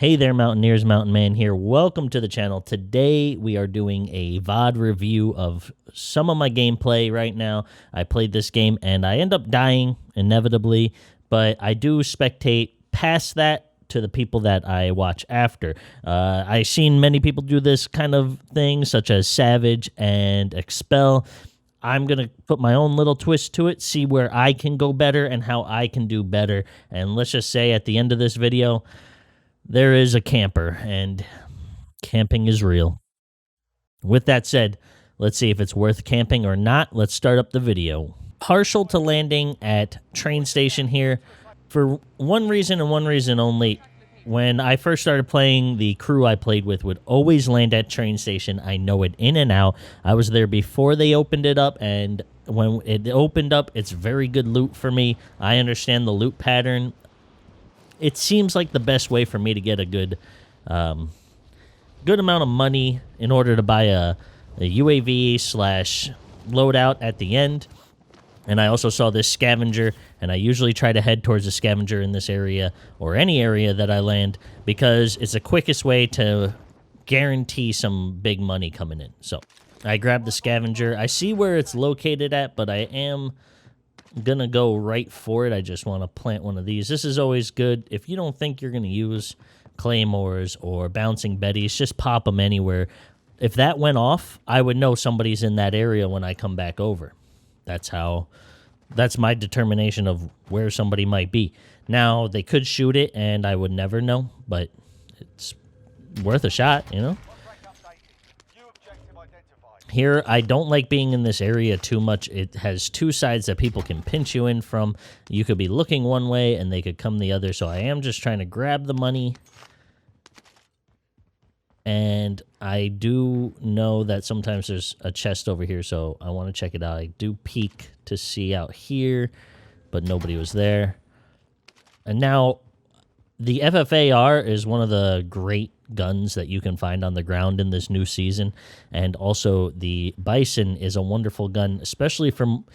Hey there, Mountaineers. Mountain Man here. Welcome to the channel. Today, we are doing a VOD review of some of my gameplay right now. I played this game, and I end up dying, inevitably, but I do spectate past that to the people that I watch after. I've seen many people do this kind of thing, such as Savage and Expel. I'm going to put my own little twist to it, see where I can go better and how I can do better. And let's just say at the end of this video, there is a camper, and camping is real. With that said, let's see if it's worth camping or not. Let's start up the video. Partial to landing at train station here for one reason and one reason only. When I first started playing, the crew I played with would always land at train station. I know it in and out. I was there before they opened it up, and when it opened up, it's very good loot for me. I understand the loot pattern. It seems like the best way for me to get a good amount of money in order to buy a UAV / loadout at the end. And I also saw this scavenger, and I usually try to head towards the scavenger in this area or any area that I land because it's the quickest way to guarantee some big money coming in. So I grabbed the scavenger. I see where it's located at, but I am gonna go right for it. I just want to plant one of these. This is always good. If you don't think you're gonna use claymores or bouncing betties, just pop them anywhere. If that went off, I would know somebody's in that area when I come back over. That's my determination of where somebody might be. Now, they could shoot it and I would never know, but it's worth a shot, you know? Here, I don't like being in this area too much. It has two sides that people can pinch you in from. You could be looking one way, and they could come the other. So I am just trying to grab the money. And I do know that sometimes there's a chest over here, so I want to check it out. I do peek to see out here, but nobody was there. And now, the FFAR is one of the great guns that you can find on the ground in this new season, and also the Bison is a wonderful gun, especially from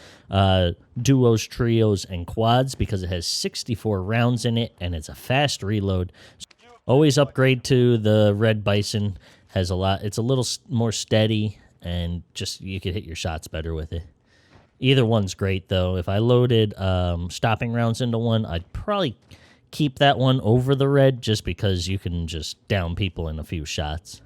duos, trios, and quads, because it has 64 rounds in it and it's a fast reload. So always upgrade to the red Bison. Has a lot. It's a little more steady, and just you could hit your shots better with it. Either one's great though. If I loaded stopping rounds into one, I'd probably keep that one over the red just because you can just down people in a few shots.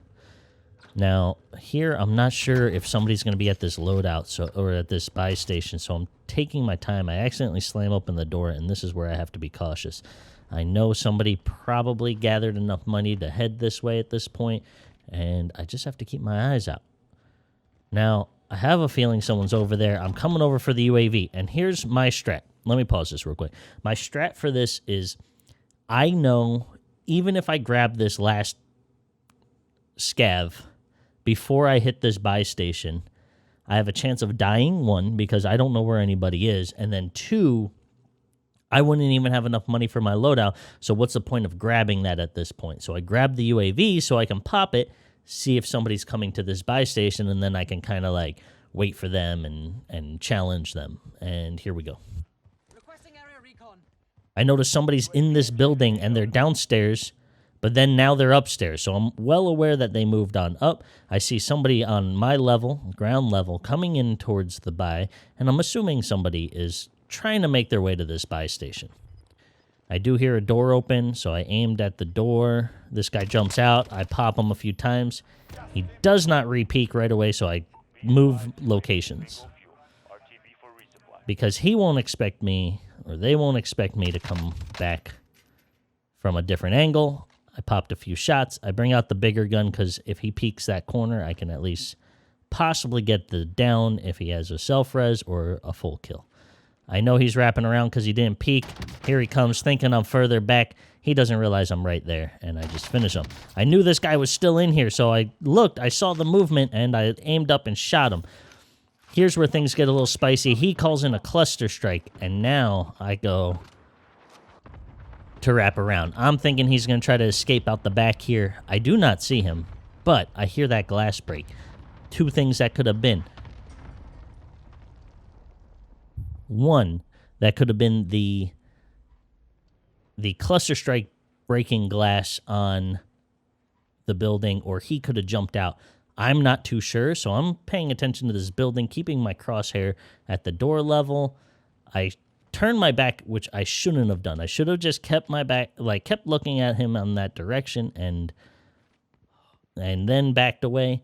Now, here, I'm not sure if somebody's going to be at this loadout or at this buy station, so I'm taking my time. I accidentally slam open the door, and this is where I have to be cautious. I know somebody probably gathered enough money to head this way at this point, and I just have to keep my eyes out. Now, I have a feeling someone's over there. I'm coming over for the UAV, and here's my strat. Let me pause this real quick. My strat for this is I know even if I grab this last scav before I hit this buy station, I have a chance of dying, one, because I don't know where anybody is, and then two, I wouldn't even have enough money for my loadout, so what's the point of grabbing that at this point? So I grab the UAV so I can pop it, see if somebody's coming to this buy station, and then I can kind of like wait for them and challenge them. And here we go. I notice somebody's in this building, and they're downstairs, but then now they're upstairs. So I'm well aware that they moved on up. I see somebody on my level, ground level, coming in towards the buy, and I'm assuming somebody is trying to make their way to this buy station. I do hear a door open, so I aimed at the door. This guy jumps out. I pop him a few times. He does not re-peek right away, so I move locations, because he won't expect me, or they won't expect me to come back from a different angle. I popped a few shots. I bring out the bigger gun because if he peeks that corner, I can at least possibly get the down if he has a self-res or a full kill. I know he's wrapping around because he didn't peek. Here he comes, thinking I'm further back. He doesn't realize I'm right there, and I just finish him. I knew this guy was still in here, so I looked, I saw the movement, and I aimed up and shot him. Here's where things get a little spicy. He calls in a cluster strike, and now I go to wrap around. I'm thinking he's going to try to escape out the back here. I do not see him, but I hear that glass break. Two things that could have been. One, that could have been the cluster strike breaking glass on the building, or he could have jumped out. I'm not too sure, so I'm paying attention to this building, keeping my crosshair at the door level. I turned my back, which I shouldn't have done. I should have just kept my back, like kept looking at him on that direction, and then backed away.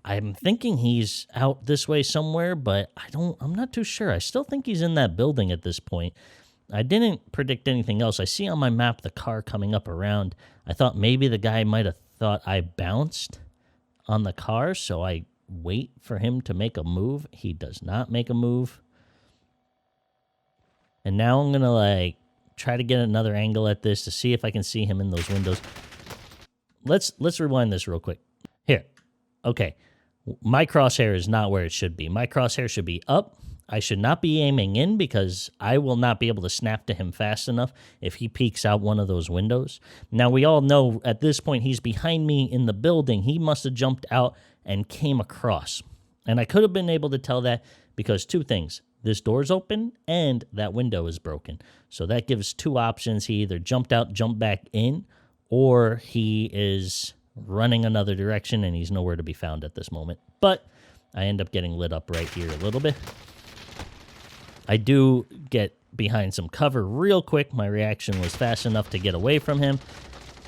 I'm thinking he's out this way somewhere, but I'm not too sure. I still think he's in that building at this point. I didn't predict anything else. I see on my map the car coming up around. I thought maybe the guy might have thought I bounced on the car, so I wait for him to make a move. He does not make a move. And now I'm going to, like, try to get another angle at this to see if I can see him in those windows. Let's rewind this real quick. Here. Okay. My crosshair is not where it should be. My crosshair should be up. I should not be aiming in because I will not be able to snap to him fast enough if he peeks out one of those windows. Now, we all know at this point he's behind me in the building. He must have jumped out and came across. And I could have been able to tell that because two things. This door's open and that window is broken. So that gives two options. He either jumped out, jumped back in, or he is running another direction and he's nowhere to be found at this moment. But I end up getting lit up right here a little bit. I do get behind some cover real quick. My reaction was fast enough to get away from him.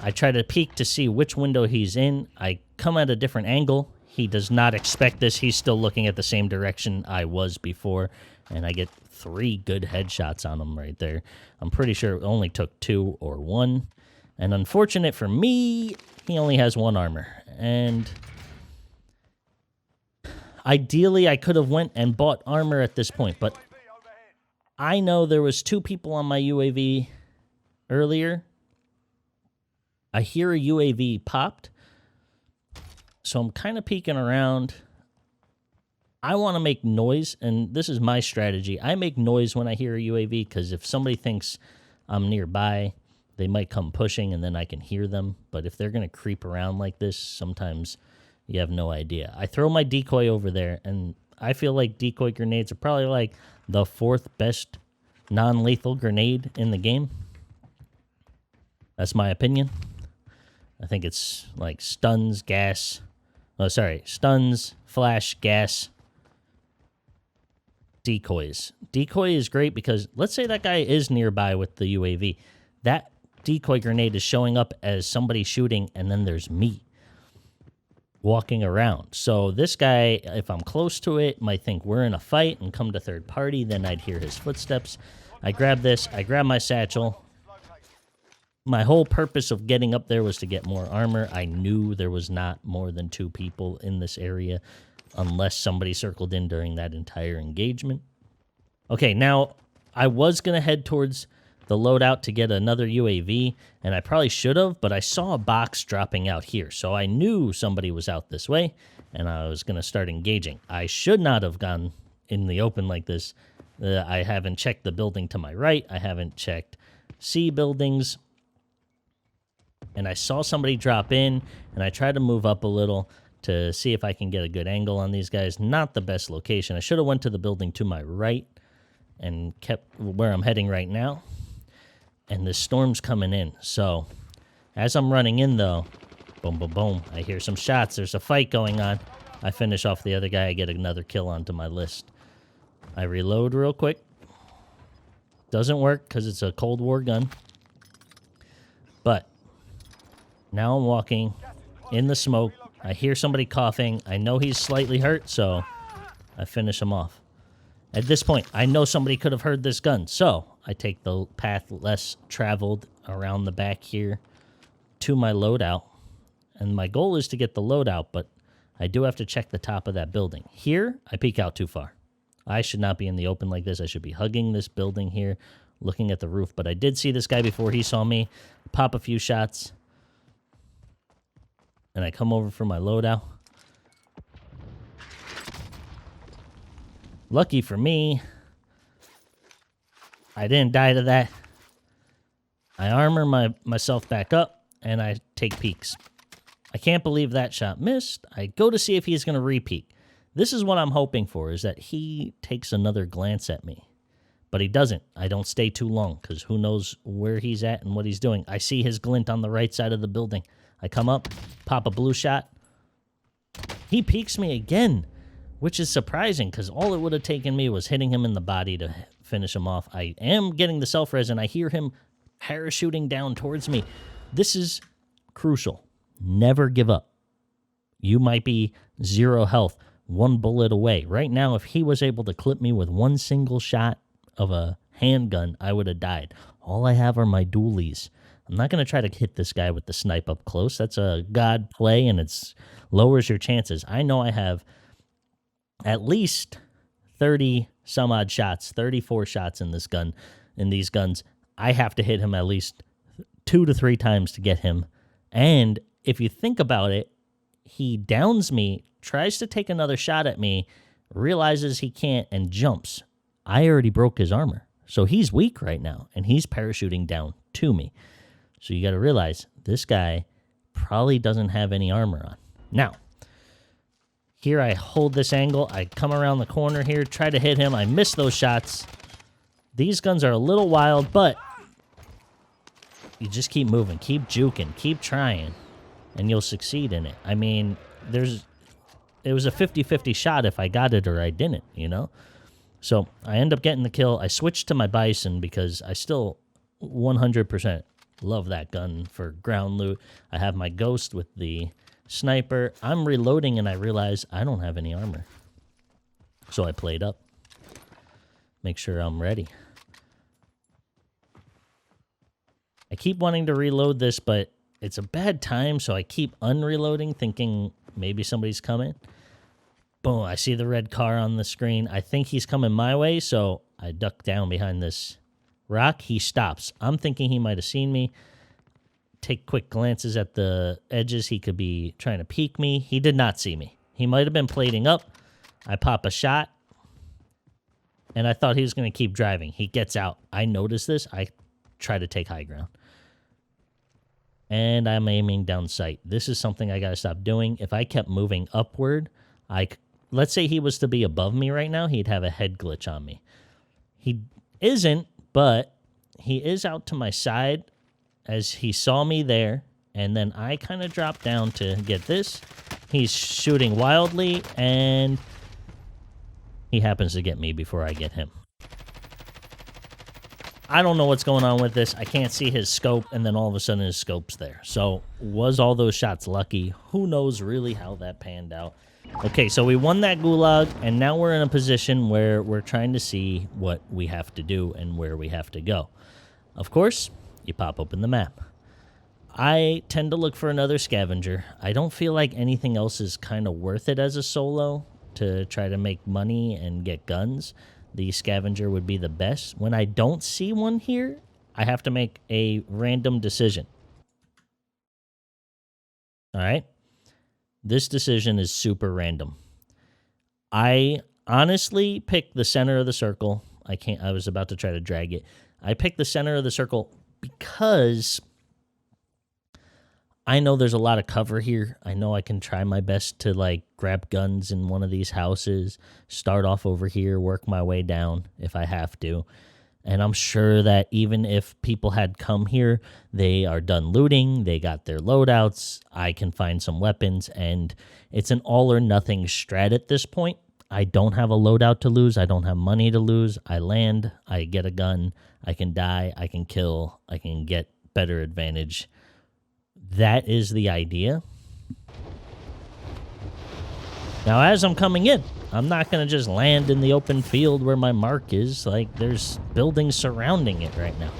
I try to peek to see which window he's in. I come at a different angle. He does not expect this. He's still looking at the same direction I was before. And I get 3 good headshots on him right there. I'm pretty sure it only took 2 or 1. And unfortunate for me, he only has 1 armor. And ideally, I could have went and bought armor at this point. But I know there was 2 people on my UAV earlier. I hear a UAV popped. So I'm kind of peeking around. I want to make noise, and this is my strategy. I make noise when I hear a UAV because if somebody thinks I'm nearby, they might come pushing, and then I can hear them. But if they're going to creep around like this, sometimes you have no idea. I throw my decoy over there, and I feel like decoy grenades are probably like the 4th best non-lethal grenade in the game. That's my opinion. I think it's like stuns, gas. Oh, sorry. Stuns, flash, gas, decoys. Decoy is great because let's say that guy is nearby with the UAV. That decoy grenade is showing up as somebody shooting, and then there's me walking around. So this guy, if I'm close to it, might think we're in a fight and come to third party. Then I'd hear his footsteps. I grab this. I grab my satchel. My whole purpose of getting up there was to get more armor. I knew there was not more than 2 people in this area unless somebody circled in during that entire engagement. Okay, now I was going to head towards the loadout to get another UAV, and I probably should have, but I saw a box dropping out here, so I knew somebody was out this way, and I was going to start engaging. I should not have gone in the open like this. I haven't checked the building to my right. I haven't checked C buildings. And I saw somebody drop in, and I tried to move up a little to see if I can get a good angle on these guys. Not the best location. I should have went to the building to my right and kept where I'm heading right now. And the storm's coming in. So as I'm running in, though, boom, boom, boom, I hear some shots. There's a fight going on. I finish off the other guy. I get another kill onto my list. I reload real quick. Doesn't work because it's a Cold War gun. But now I'm walking in the smoke. I hear somebody coughing. I know he's slightly hurt, so I finish him off. At this point, I know somebody could have heard this gun, so I take the path less traveled around the back here to my loadout. And my goal is to get the loadout, but I do have to check the top of that building. Here, I peek out too far. I should not be in the open like this. I should be hugging this building here, looking at the roof. But I did see this guy before he saw me. Pop a few shots. And I come over for my loadout. Lucky for me, I didn't die to that. I armor myself back up, and I take peeks. I can't believe that shot missed. I go to see if he's going to re-peek. This is what I'm hoping for, is that he takes another glance at me. But he doesn't. I don't stay too long because who knows where he's at and what he's doing. I see his glint on the right side of the building. I come up, pop a blue shot. He peeks me again, which is surprising because all it would have taken me was hitting him in the body to finish him off. I am getting the self-res, and I hear him parachuting down towards me. This is crucial. Never give up. You might be 0 health, 1 bullet away. Right now, if he was able to clip me with 1 single shot of a handgun, I would have died. All I have are my dualies. I'm not going to try to hit this guy with the snipe up close. That's a god play, and it lowers your chances. I know I have at least 30 some odd shots, 34 shots in this gun, in these guns. I have to hit him at least 2 to 3 times to get him. And if you think about it, he downs me, tries to take another shot at me, realizes he can't, and jumps. I already broke his armor. So he's weak right now, and he's parachuting down to me. So you got to realize this guy probably doesn't have any armor on. Now, here I hold this angle. I come around the corner here, try to hit him. I miss those shots. These guns are a little wild, but you just keep moving, keep juking, keep trying, and you'll succeed in it. I mean, it was a 50-50 shot if I got it or I didn't, you know? So I end up getting the kill. I switched to my Bison because I still 100% love that gun for ground loot. I have my Ghost with the sniper. I'm reloading and I realize I don't have any armor. So I played up. Make sure I'm ready. I keep wanting to reload this, but it's a bad time, so I keep unreloading, thinking maybe somebody's coming. Boom, I see the red car on the screen. I think he's coming my way, so I duck down behind this rock. He stops. I'm thinking he might have seen me. Take quick glances at the edges. He could be trying to peek me. He did not see me. He might have been plating up. I pop a shot, and I thought he was going to keep driving. He gets out. I notice this. I try to take high ground. And I'm aiming down sight. This is something I got to stop doing. If I kept moving upward, let's say he was to be above me right now, he'd have a head glitch on me. He isn't, but he is out to my side as he saw me there, and then I kind of dropped down to get this. He's shooting wildly, and he happens to get me before I get him. I don't know what's going on with this. I can't see his scope, and then all of a sudden his scope's there. So was all those shots lucky? Who knows really how that panned out? Okay, so we won that gulag, and now we're in a position where we're trying to see what we have to do and where we have to go. Of course, you pop open the map. I tend to look for another scavenger. I don't feel like anything else is kind of worth it as a solo to try to make money and get guns. The scavenger would be the best. When I don't see one here, I have to make a random decision. All right? This decision is super random. I honestly picked the center of the circle. I was about to try to drag it. I picked the center of the circle because I know there's a lot of cover here. I know I can try my best to like grab guns in one of these houses, start off over here, work my way down if I have to. And I'm sure that even if people had come here, they are done looting, they got their loadouts, I can find some weapons, and it's an all or nothing strat at this point. I don't have a loadout to lose, I don't have money to lose. I land, I get a gun, I can die, I can kill, I can get better advantage. That is the idea. Now, as I'm coming in, I'm not going to just land in the open field where my mark is. Like, there's buildings surrounding it right now.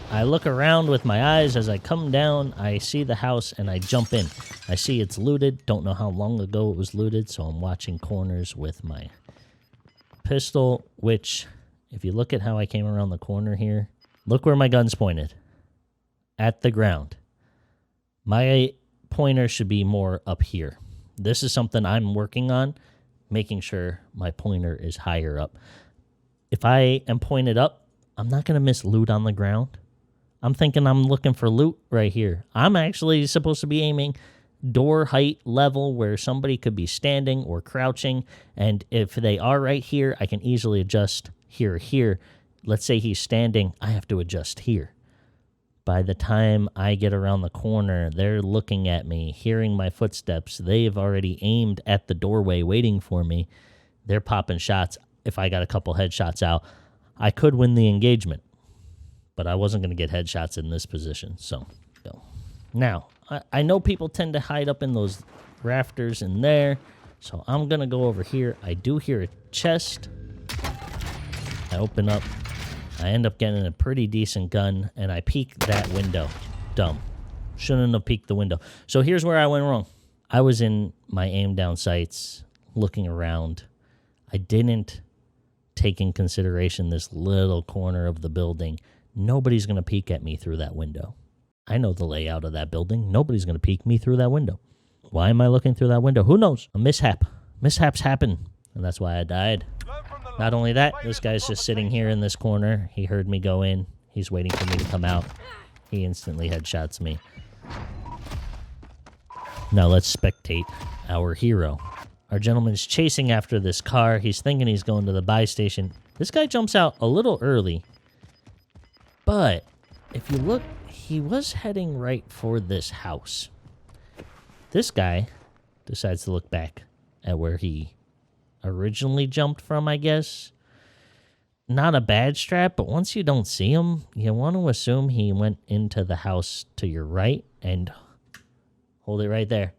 I look around with my eyes. As I come down, I see the house, and I jump in. I see it's looted. Don't know how long ago it was looted, so I'm watching corners with my pistol, which, if you look at how I came around the corner here, look where my gun's pointed. At the ground. My pointer should be more up here. This is something I'm working on, making sure my pointer is higher up. If I am pointed up, I'm not going to miss loot on the ground. I'm thinking I'm looking for loot right here. I'm actually supposed to be aiming door height level where somebody could be standing or crouching, and if they are right here, I can easily adjust here, here. Let's say he's standing, I have to adjust here. By the time I get around the corner, they're looking at me, hearing my footsteps. They've already aimed at the doorway waiting for me. They're popping shots. If I got a couple headshots out, I could win the engagement. But I wasn't going to get headshots in this position. So, now, I know people tend to hide up in those rafters in there. So I'm going to go over here. I do hear a chest. I open up. I end up getting a pretty decent gun, and I peek that window. Dumb. Shouldn't have peeked the window. So here's where I went wrong. I was in my aim down sights, looking around. I didn't take in consideration this little corner of the building. Nobody's going to peek at me through that window. I know the layout of that building. Nobody's going to peek me through that window. Why am I looking through that window? Who knows? A mishap. Mishaps happen, and that's why I died. Not only that, this guy's just sitting here in this corner. He heard me go in. He's waiting for me to come out. He instantly headshots me. Now let's spectate our hero. Our gentleman's chasing after this car. He's thinking he's going to the buy station. This guy jumps out a little early. But if you look, he was heading right for this house. This guy decides to look back at where he originally jumped from, I guess. Not a bad strat, but once you don't see him, you want to assume he went into the house to your right, and hold it right there.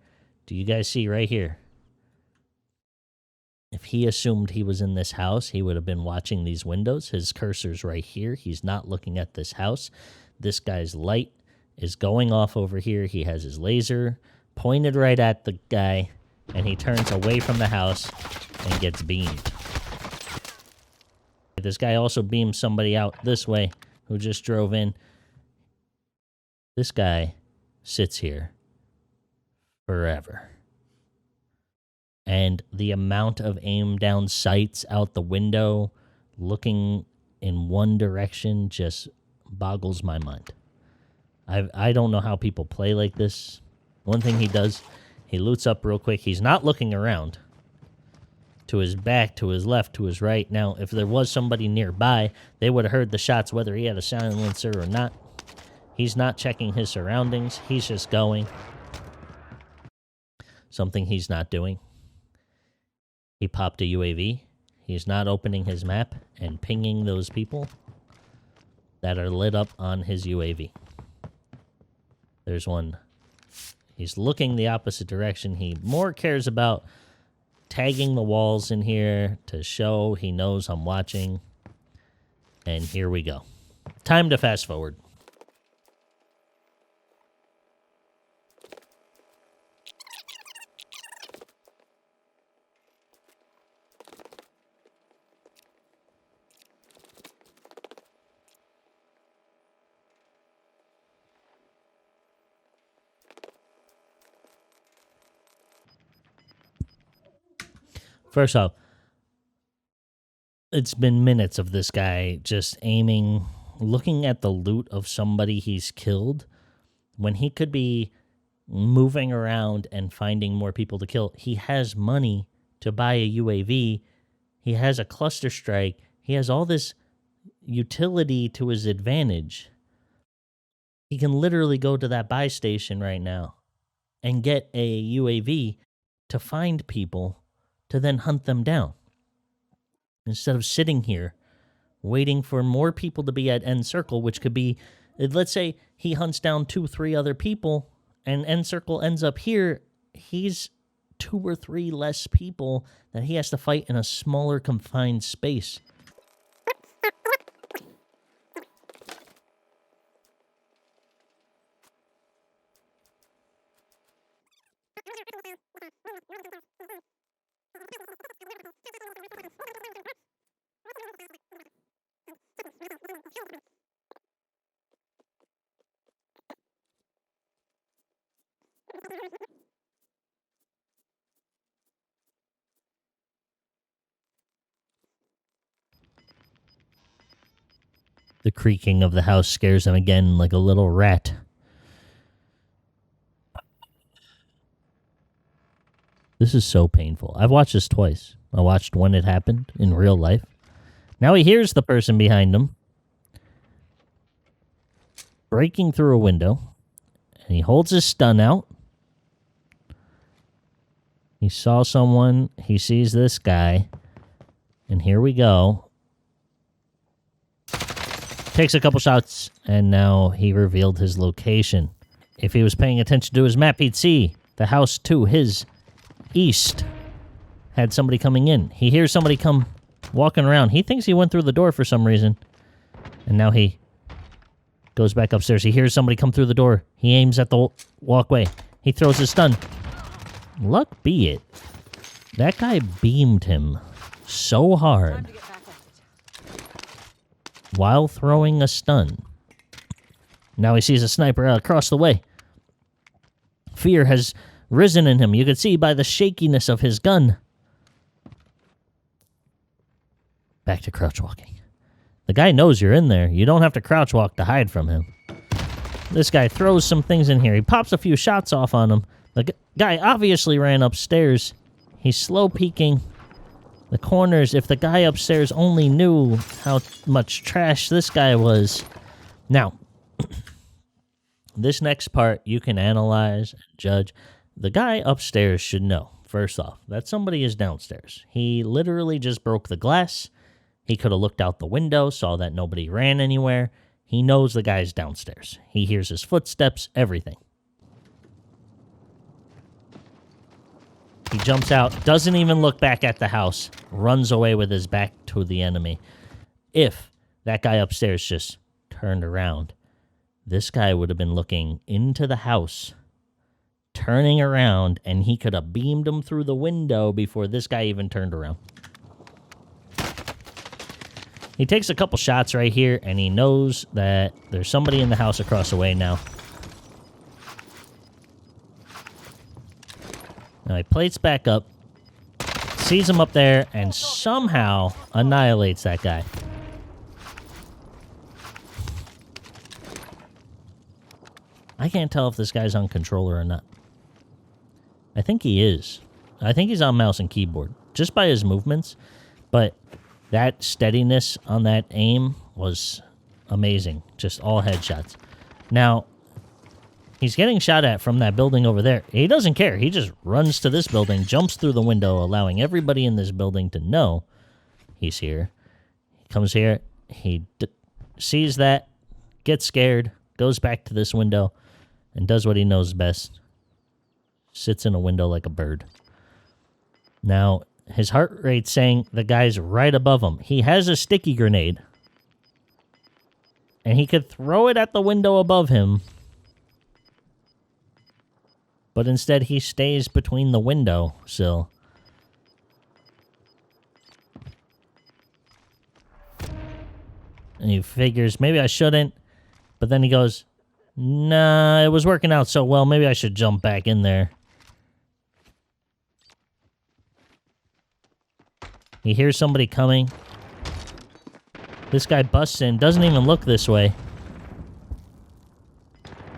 Do you guys see right here? If he assumed he was in this house, he would have been watching these windows. His cursor's right here. He's not looking at this house. This guy's light is going off over here. He has his laser pointed right at the guy, and he turns away from the house and gets beamed. This guy also beams somebody out this way who just drove in. This guy sits here forever. And the amount of aim down sights out the window looking in one direction just boggles my mind. I don't know how people play like this. One thing he does, he loots up real quick. He's not looking around. To his back, to his left, to his right. Now, if there was somebody nearby, they would have heard the shots whether he had a silencer or not. He's not checking his surroundings. He's just going. Something he's not doing. He popped a UAV. He's not opening his map and pinging those people that are lit up on his UAV. There's one. He's looking the opposite direction. He more cares about tagging the walls in here to show he knows I'm watching. And here we go. Time to fast forward. First off, it's been minutes of this guy just aiming, looking at the loot of somebody he's killed when he could be moving around and finding more people to kill. He has money to buy a UAV. He has a cluster strike. He has all this utility to his advantage. He can literally go to that buy station right now and get a UAV to find people to then hunt them down. Instead of sitting here waiting for more people to be at end circle, which could be, let's say he hunts down 2-3 other people and end circle ends up here, he's 2 or 3 less people that he has to fight in a smaller confined space. The creaking of the house scares him again like a little rat. This is so painful. I've watched this twice. I watched when it happened in real life, Now he hears the person behind him breaking through a window, and he holds his stun out. He saw someone. He sees this guy, and here we go. Takes a couple shots, and now he revealed his location. If he was paying attention to his map, he'd see the house to his east had somebody coming in. He hears somebody come walking around. He thinks he went through the door for some reason, and now he goes back upstairs. He hears somebody come through the door. He aims at the walkway. He throws his stun. Luck be it, that guy beamed him so hard while throwing a stun. Now he sees a sniper across the way. Fear has risen in him. You could see by the shakiness of his gun. Back to crouch walking. The guy knows you're in there. You don't have to crouch walk to hide from him. This guy throws some things in here. He pops a few shots off on him. The guy obviously ran upstairs. He's slow peeking the corners. If the guy upstairs only knew how much trash this guy was. Now, this next part you can analyze, judge. The guy upstairs should know, first off, that somebody is downstairs. He literally just broke the glass. He could have looked out the window, saw that nobody ran anywhere. He knows the guy's downstairs. He hears his footsteps, everything. He jumps out, doesn't even look back at the house, runs away with his back to the enemy. If that guy upstairs just turned around, this guy would have been looking into the house, turning around, and he could have beamed him through the window before this guy even turned around. He takes a couple shots right here, and he knows that there's somebody in the house across the way now. Now he plates back up, sees him up there, and somehow annihilates that guy. I can't tell if this guy's on controller or not. I think he is. I think he's on mouse and keyboard, just by his movements. But that steadiness on that aim was amazing. Just all headshots. Now, he's getting shot at from that building over there. He doesn't care. He just runs to this building, jumps through the window, allowing everybody in this building to know he's here. He comes here. He sees that, gets scared, goes back to this window, and does what he knows best. Sits in a window like a bird. Now, his heart rate's saying the guy's right above him. He has a sticky grenade. And he could throw it at the window above him. But instead, he stays between the window sill. And he figures, maybe I shouldn't. But then he goes, nah, it was working out so well, maybe I should jump back in there. He hears somebody coming. This guy busts in, doesn't even look this way.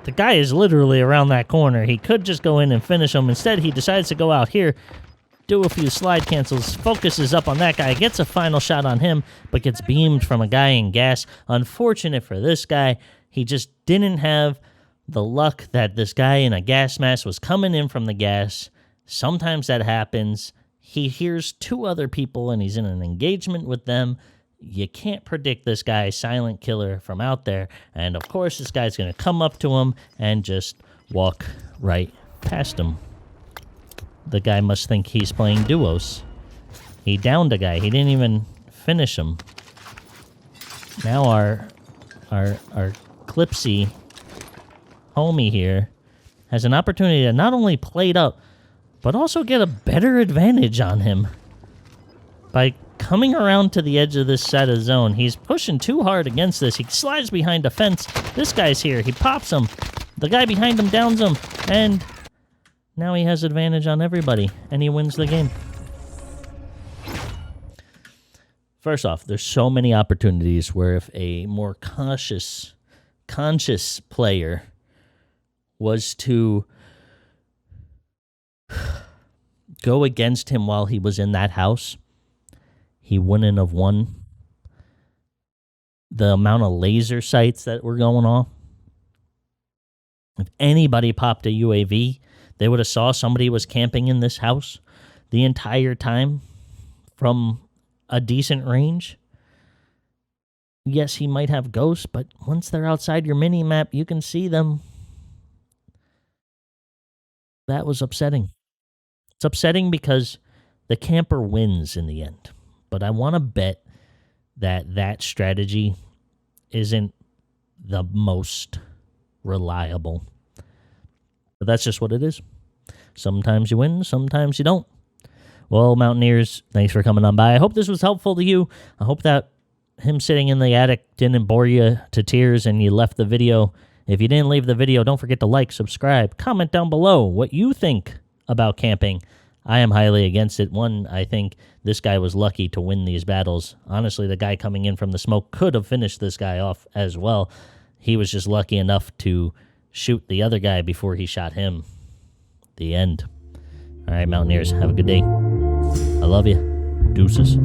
The guy is literally around that corner. He could just go in and finish him. Instead, he decides to go out here, do a few slide cancels, focuses up on that guy, gets a final shot on him, but gets beamed from a guy in gas. Unfortunate for this guy, he just didn't have the luck that this guy in a gas mask was coming in from the gas. Sometimes that happens. He hears two other people and he's in an engagement with them. You can't predict this guy, silent killer, from out there. And of course, this guy's going to come up to him and just walk right past him. The guy must think he's playing duos. He downed a guy. He didn't even finish him. Now our Clipsy homie here has an opportunity to not only plate up, but also get a better advantage on him. By coming around to the edge of this side of the zone, he's pushing too hard against this. He slides behind a fence. This guy's here. He pops him. The guy behind him downs him. And now he has advantage on everybody. And he wins the game. First off, there's so many opportunities where if a more conscious player was to go against him while he was in that house, he wouldn't have won. the amount of laser sights that were going off. If anybody popped a UAV, they would have saw somebody was camping in this house the entire time from a decent range. Yes, he might have ghosts, but once they're outside your mini map, you can see them. That was upsetting. It's upsetting because the camper wins in the end. But I want to bet that strategy isn't the most reliable. But that's just what it is. Sometimes you win, sometimes you don't. Well, Mountaineers, thanks for coming on by. I hope this was helpful to you. I hope that him sitting in the attic didn't bore you to tears and you left the video. If you didn't leave the video, don't forget to like, subscribe, comment down below what you think about camping. I am highly against it. One, I think this guy was lucky to win these battles. Honestly, the guy coming in from the smoke could have finished this guy off as well. He was just lucky enough to shoot the other guy before he shot him. The end. All right, Mountaineers, have a good day. I love you. Deuces.